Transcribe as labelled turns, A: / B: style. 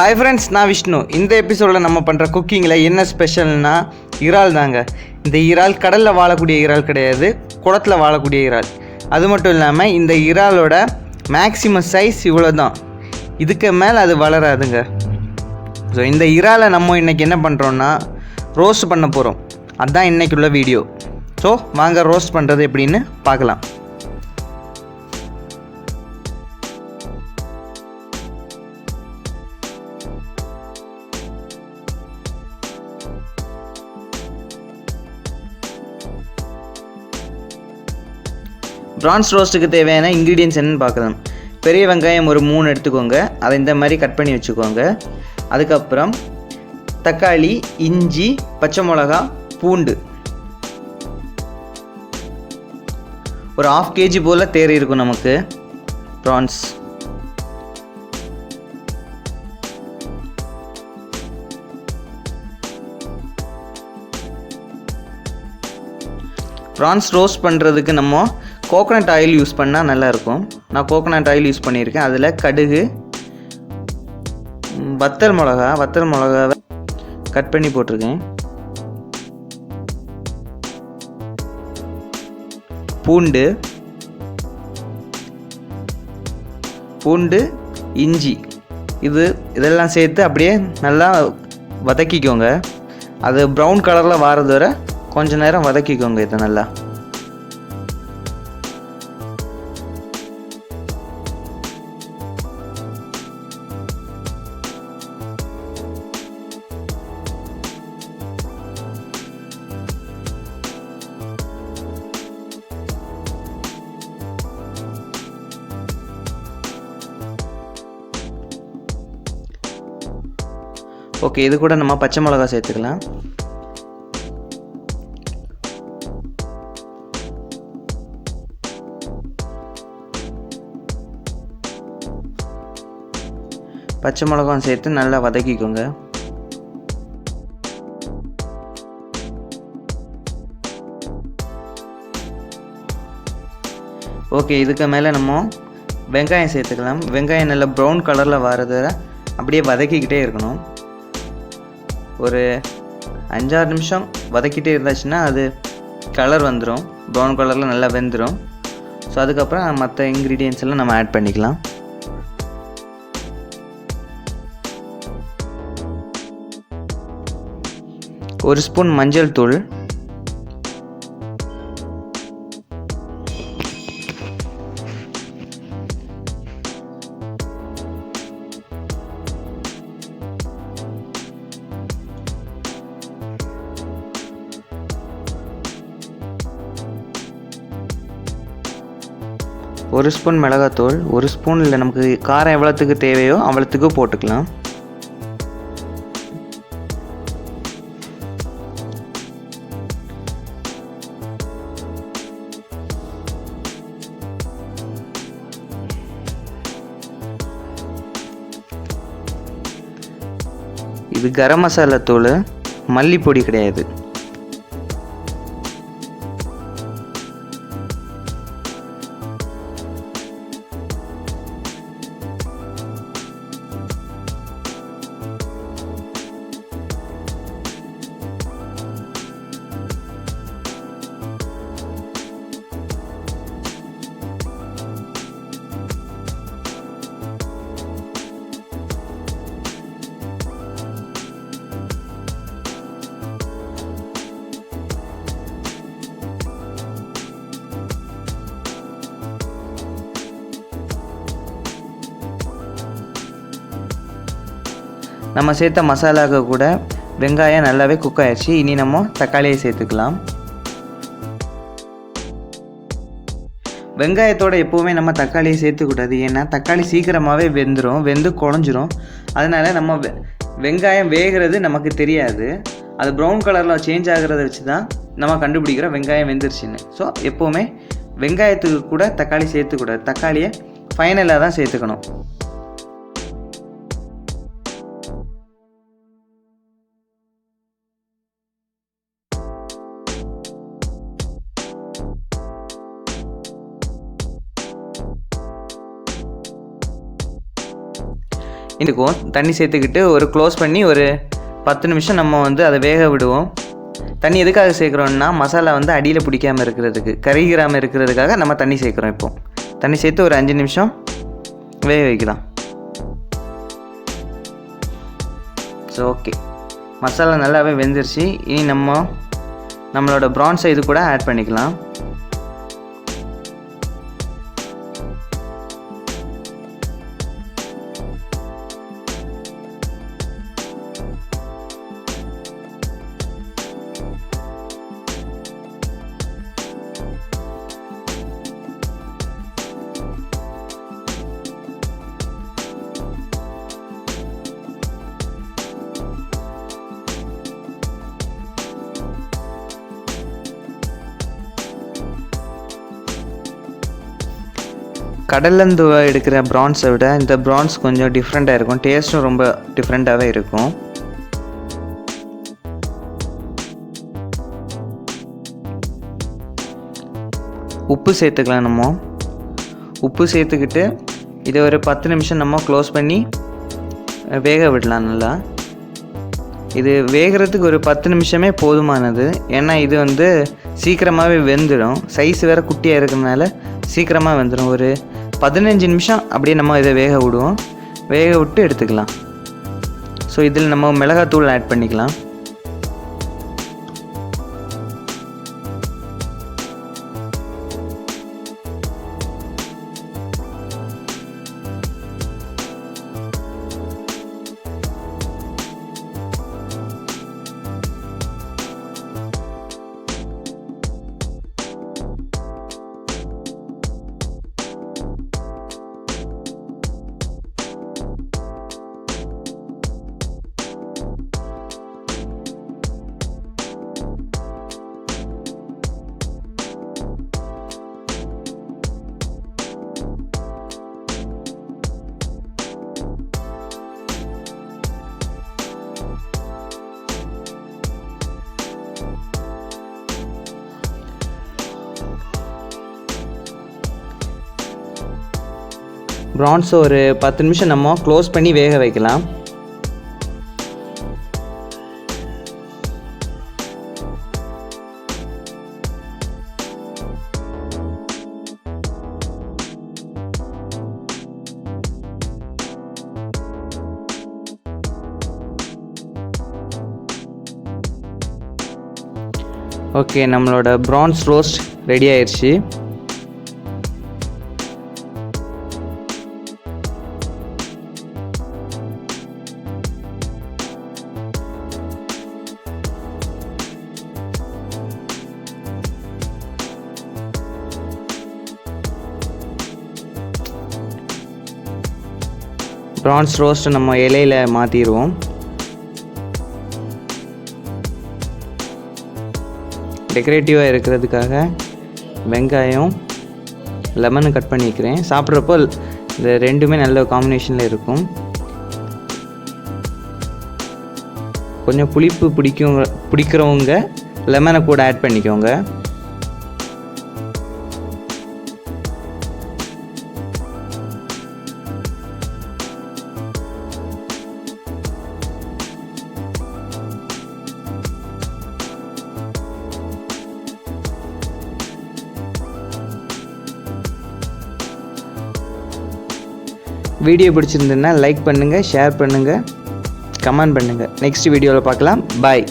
A: Hi friends, நான் விஷ்ணு. இந்த எபிசோடில் நம்ம பண்ணுற குக்கிங்கில் என்ன ஸ்பெஷல்னா இறால் தாங்க. இந்த இறால் கடலில் வாழக்கூடிய இறால் கிடையாது, குளத்தில் வாழக்கூடிய இறால். அது மட்டும் இல்லாமல் இந்த இறாலோட மேக்ஸிமம் சைஸ் இவ்வளோ தான், இதுக்கு மேலே அது வளராதுங்க. ஸோ இந்த இறாலை நம்ம இன்றைக்கி என்ன பண்ணுறோன்னா ரோஸ்ட் பண்ண போகிறோம். அதுதான் இன்றைக்குள்ள வீடியோ. ஸோ வாங்க ரோஸ்ட் பண்ணுறது எப்படின்னு பார்க்கலாம். ப்ரான்ஸ் ரோஸ்ட்டுக்கு தேவையான இன்க்ரீடியன்ஸ் என்னென்னு பார்க்கலாம். பெரிய வெங்காயம் ஒரு 3 எடுத்துக்கோங்க, அதை இந்த மாதிரி கட் பண்ணி வச்சுக்கோங்க. அதுக்கப்புறம் தக்காளி, இஞ்சி, பச்சை மிளகா, பூண்டு ஒரு 1/2 kg போல் தேறி இருக்கும் நமக்கு ப்ரான்ஸ். ப்ரான்ஸ் ரோஸ்ட் பண்ணுறதுக்கு நம்ம கோகோனட் ஆயில் யூஸ் பண்ணால் நல்லாயிருக்கும். நான் கோகோனட் ஆயில் யூஸ் பண்ணியிருக்கேன். அதில் கடுகு, வத்தல் மிளகாவை கட் பண்ணி போட்டிருக்கேன். பூண்டு, இஞ்சி இதெல்லாம் சேர்த்து அப்படியே நல்லா வதக்கிக்கோங்க. அது ப்ரௌன் கலரில் வாரது வரை கொஞ்ச நேரம் வதக்கிக்கோங்க. இதை நல்லா ஓகே. இது கூட நம்ம பச்சை மிளகா சேர்த்துக்கலாம். பச்சை மிளகாவும் சேர்த்து நல்லா வதக்கிக்கோங்க. ஓகே, இதுக்கு மேலே நம்ம வெங்காயம் சேர்த்துக்கலாம். வெங்காயம் நல்லா ப்ரௌன் கலரில் வரது அப்படியே வதக்கிக்கிட்டே இருக்கணும். ஒரு 5-6 நிமிஷம் வதக்கிட்டே இருந்தாச்சுன்னா அது கலர் வந்துடும், ப்ரௌன் கலரில் நல்லா வெந்துடும். ஸோ அதுக்கப்புறம் மற்ற இன்க்ரீடியன்ஸ் எல்லாம் நம்ம ஆட் பண்ணிக்கலாம். ஒரு ஸ்பூன் மஞ்சள் தூள், ஒரு ஸ்பூன் மிளகாத்தூள். ஒரு ஸ்பூன் இல்லை, நமக்கு காரம் எவ்வளோத்துக்கு தேவையோ அவ்வளோத்துக்கு போட்டுக்கலாம். இது கரம் மசாலா தூள், மல்லிப்பொடி கிடையாது. நம்ம சேர்த்த மசாலாவுக்கு கூட வெங்காயம் நல்லாவே குக் ஆயிடுச்சு. இனி நம்ம தக்காளியை சேர்த்துக்கலாம். வெங்காயத்தோடு எப்போவுமே நம்ம தக்காளியை சேர்த்துக்கூடாது, ஏன்னா தக்காளி சீக்கிரமாகவே வெந்து குழஞ்சிரும். அதனால் நம்ம வெங்காயம் வேகிறது நமக்கு தெரியாது, அது ப்ரௌன் கலரில் சேஞ்ச் ஆகிறத வச்சு தான் நம்ம கண்டுபிடிக்கிறோம் வெங்காயம் வெந்துருச்சுன்னு. ஸோ எப்போவுமே வெங்காயத்துக்கு கூட தக்காளி சேர்த்துக்கூடாது, தக்காளியை ஃபைனலாக தான் சேர்த்துக்கணும். இருக்கும். தண்ணி சேர்த்துக்கிட்டு ஒரு க்ளோஸ் பண்ணி ஒரு 10 நிமிஷம் நம்ம வந்து அதை வேக விடுவோம். தண்ணி எதுக்காக சேர்க்குறோன்னா மசாலா வந்து அடியில் பிடிக்காமல் இருக்கிறதுக்கு, கருகிராமல் இருக்கிறதுக்காக நம்ம தண்ணி சேர்க்குறோம். இப்போது தண்ணி சேர்த்து ஒரு 5 நிமிஷம் வேக வைக்கலாம். ஸோ ஓகே, மசாலா நல்லாவே வெந்துருச்சு. இனி நம்மளோட ப்ரான்ஸை இது கூட ஆட் பண்ணிக்கலாம். கடல்லேருந்து எடுக்கிற ப்ரான்ஸை விட இந்த ப்ரான்ஸ் கொஞ்சம் டிஃப்ரெண்ட்டாக இருக்கும். டேஸ்ட்டும் ரொம்ப டிஃப்ரெண்ட்டாகவே இருக்கும். உப்பு சேர்த்துக்கலாம். நம்ம உப்பு சேர்த்துக்கிட்டு இதை ஒரு 10 நிமிஷம் நம்ம க்ளோஸ் பண்ணி வேக விடலாம். நல்லா இது வேகிறதுக்கு ஒரு 10 நிமிஷமே போதுமானது. ஏன்னா இது வந்து சீக்கிரமாகவே வெந்துடும். சைஸ் வேறு குட்டியாக இருக்கிறதுனால சீக்கிரமாக வெந்துடும். ஒரு 15 நிமிஷம் அப்படியே நம்ம இதை வேக விடுவோம். வேக விட்டு எடுத்துக்கலாம். ஸோ இதில் நம்ம மிளகாத்தூள் ஆட் பண்ணிக்கலாம். ப்ரான்ஸ் ஒரு 10 நிமிஷம் நம்ம க்ளோஸ் பண்ணி வேக வைக்கலாம். ஓகே, நம்மளோட ப்ரான்ஸ் ரோஸ்ட் ரெடி ஆயிடுச்சு. ப்ரான்ஸ் ரோஸ்ட் நம்ம இலையில் மாற்றிடுவோம். டெக்கரேட்டிவாக இருக்கிறதுக்காக வெங்காயம் லெமனு கட் பண்ணிக்கிறேன். சாப்பிட்றப்போ இந்த ரெண்டுமே நல்ல காம்பினேஷனில் இருக்கும். கொஞ்சம் புளிப்பு பிடிக்கிறவங்க லெமனை கூட ஆட் பண்ணிக்கோங்க. வீடியோ பிடிச்சிருந்ததுன்னா லைக் பண்ணுங்கள், ஷேர் பண்ணுங்கள், கமெண்ட் பண்ணுங்கள். நெக்ஸ்ட் வீடியோவில் பார்க்கலாம். பாய்.